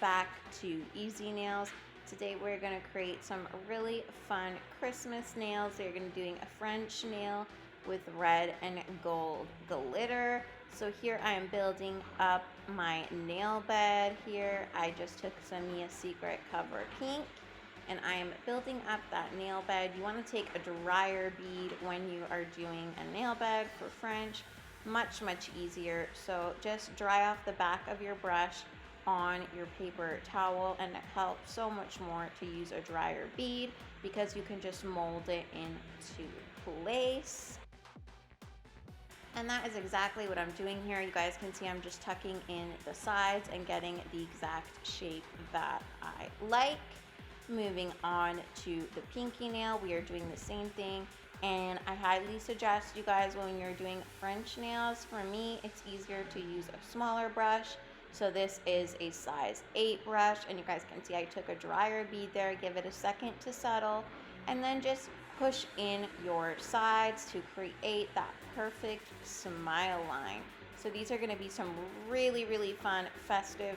back to Easy Nails. Today we're going to create some really fun Christmas nails. We're going to be doing a French nail with red and gold glitter. So here I am building up my nail bed here. I just took some Mia Secret Cover Pink and I am building up that nail bed. You want to take a drier bead when you are doing a nail bed for French. Much easier. So just dry off the back of your brush on your paper towel, and it helps so much more to use a drier bead because you can just mold it into place. And that is exactly what I'm doing here. You guys can see I'm just tucking in the sides and getting the exact shape that I like. Moving on to the pinky nail, we are doing the same thing. And I highly suggest you guys, when you're doing French nails, for me, it's easier to use a smaller brush. So this is a size 8 brush, and you guys can see I took a drier bead there, give it a second to settle, and then just push in your sides to create that perfect smile line. So these are going to be some really fun, festive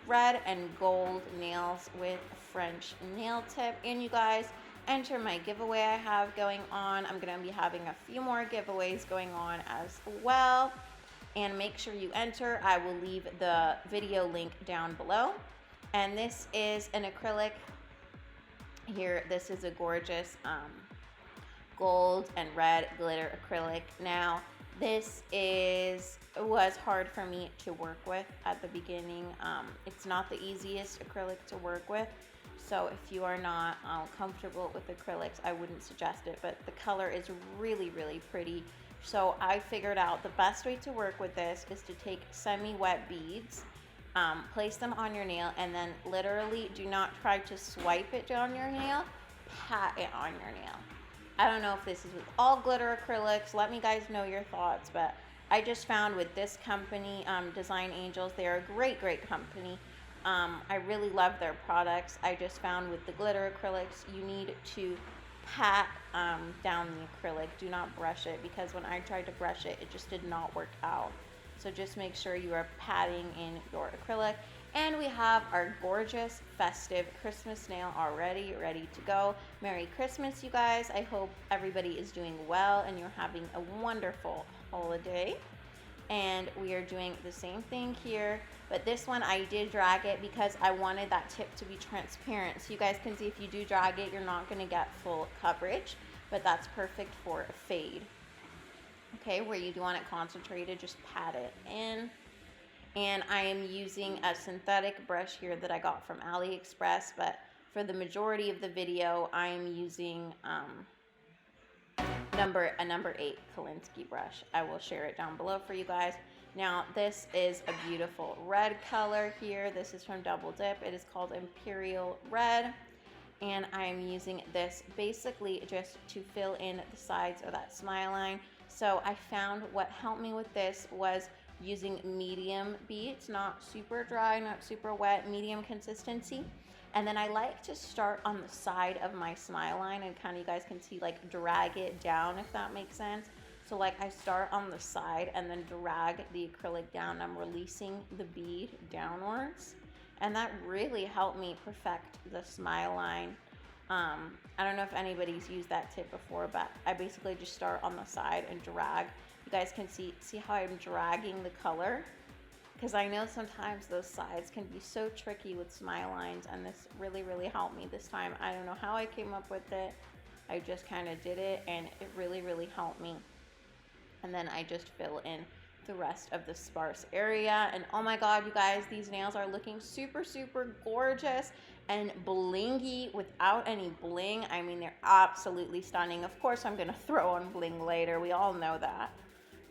red and gold nails with French nail tip. And you guys, enter my giveaway I have going on. I'm going to be having a few more giveaways going on as well. And make sure you enter. I will leave the video link down below. And this is an acrylic here. This is a gorgeous gold and red glitter acrylic. Now, this was hard for me to work with at the beginning. It's not the easiest acrylic to work with. So if you are not comfortable with acrylics, I wouldn't suggest it, but the color is really pretty. So I figured out the best way to work with this is to take semi-wet beads, place them on your nail, and then literally do not try to swipe it down your nail, pat it on your nail. I don't know if this is with all glitter acrylics. Let me guys know your thoughts, but I just found with this company, Design Angels, they're a great company. I really love their products. I just found with the glitter acrylics, you need to pat down the acrylic. Do not brush it, because when I tried to brush it, it just did not work out. So just make sure you are patting in your acrylic. And we have our gorgeous festive Christmas nail already ready to go. Merry Christmas, you guys. I hope everybody is doing well and you're having a wonderful holiday. And we are doing the same thing here, but this one I did drag it because I wanted that tip to be transparent. So you guys can see if you do drag it, you're not going to get full coverage, but that's perfect for a fade. Okay, where you do want it concentrated, just pat it in. And I am using a synthetic brush here that I got from AliExpress, but for the majority of the video, I am using a number 8 Kolinsky brush. I will share it down below for you guys. Now this is a beautiful red color here. This is from Double Dip. It is called Imperial Red, and I am using this basically just to fill in the sides of that smile line. So I found what helped me with this was using medium beads, not super dry, not super wet, medium consistency. And then I like to start on the side of my smile line, and kind of, you guys can see, like, drag it down, if that makes sense. So like I start on the side and then drag the acrylic down. I'm releasing the bead downwards, and that really helped me perfect the smile line. I don't know if anybody's used that tip before, but I basically just start on the side and drag. You guys can see how I'm dragging the color, because I know sometimes those sides can be so tricky with smile lines, and this really helped me this time. I don't know how I came up with it. I just kind of did it, and it really helped me. And then I just fill in the rest of the sparse area, and oh my god, you guys, these nails are looking super gorgeous and blingy without any bling. I mean, they're absolutely stunning. Of course, I'm gonna throw on bling later. We all know that.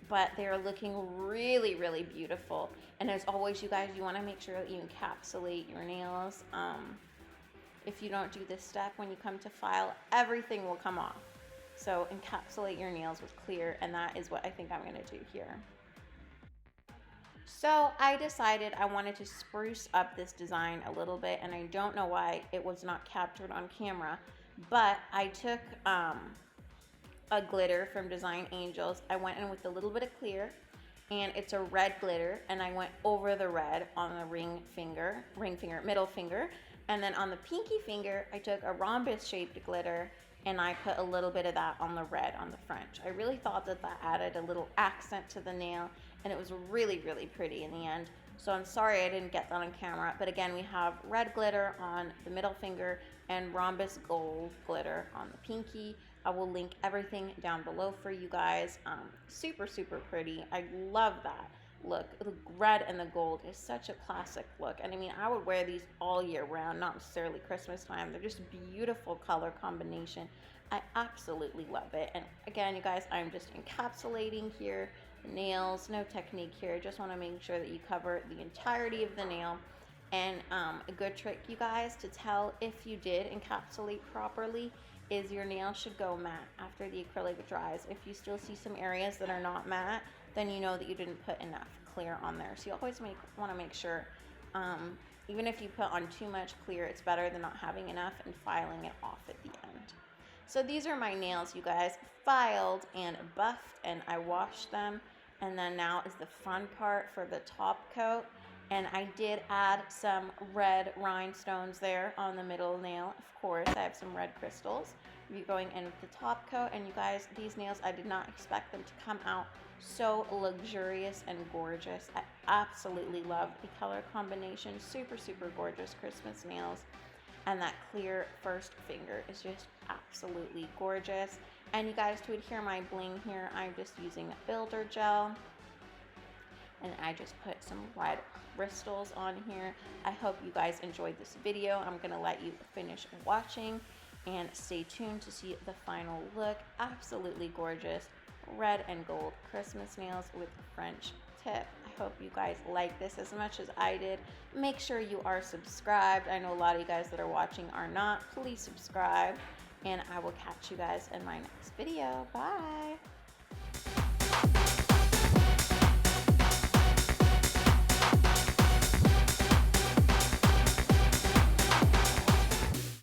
But they're looking really beautiful. And as always, you guys, you want to make sure that you encapsulate your nails. If you don't do this step, when you come to file, everything will come off. So encapsulate your nails with clear, and that is what I think I'm going to do here. So I decided I wanted to spruce up this design a little bit, and I don't know why it was not captured on camera, but I took a glitter from Design Angels. I went in with a little bit of clear, and it's a red glitter, and I went over the red on the middle finger, and then on the pinky finger, I took a rhombus shaped glitter and I put a little bit of that on the red on the French. I really thought that that added a little accent to the nail, and it was really, really pretty in the end. So I'm sorry I didn't get that on camera, but again, we have red glitter on the middle finger and rhombus gold glitter on the pinky. I will link everything down below for you guys. Super, super pretty. I love that look. The red and the gold is such a classic look, and I mean, I would wear these all year round, not necessarily Christmas time. They're just beautiful color combination. I absolutely love it. And again, you guys, I'm just encapsulating here the nails, no technique here. Just want to make sure that you cover the entirety of the nail. And a good trick, you guys, to tell if you did encapsulate properly is your nail should go matte after the acrylic dries. If you still see some areas that are not matte, then you know that you didn't put enough clear on there. So you always want to make sure, even if you put on too much clear, it's better than not having enough and filing it off at the end. So these are my nails, you guys, filed and buffed, and I washed them. And then now is the fun part for the top coat. And I did add some red rhinestones there on the middle nail. Of course, I have some red crystals. We're going in with the top coat. And you guys, these nails, I did not expect them to come out so luxurious and gorgeous. I absolutely love the color combination. Super, super gorgeous Christmas nails. And that clear first finger is just absolutely gorgeous. And you guys, to adhere my bling here, I'm just using builder gel. And I just put some red crystals on here. I hope you guys enjoyed this video. I'm gonna let you finish watching and stay tuned to see the final look. Absolutely gorgeous red and gold Christmas nails with a French tip. I hope you guys like this as much as I did. Make sure you are subscribed. I know a lot of you guys that are watching are not. Please subscribe, and I will catch you guys in my next video. Bye.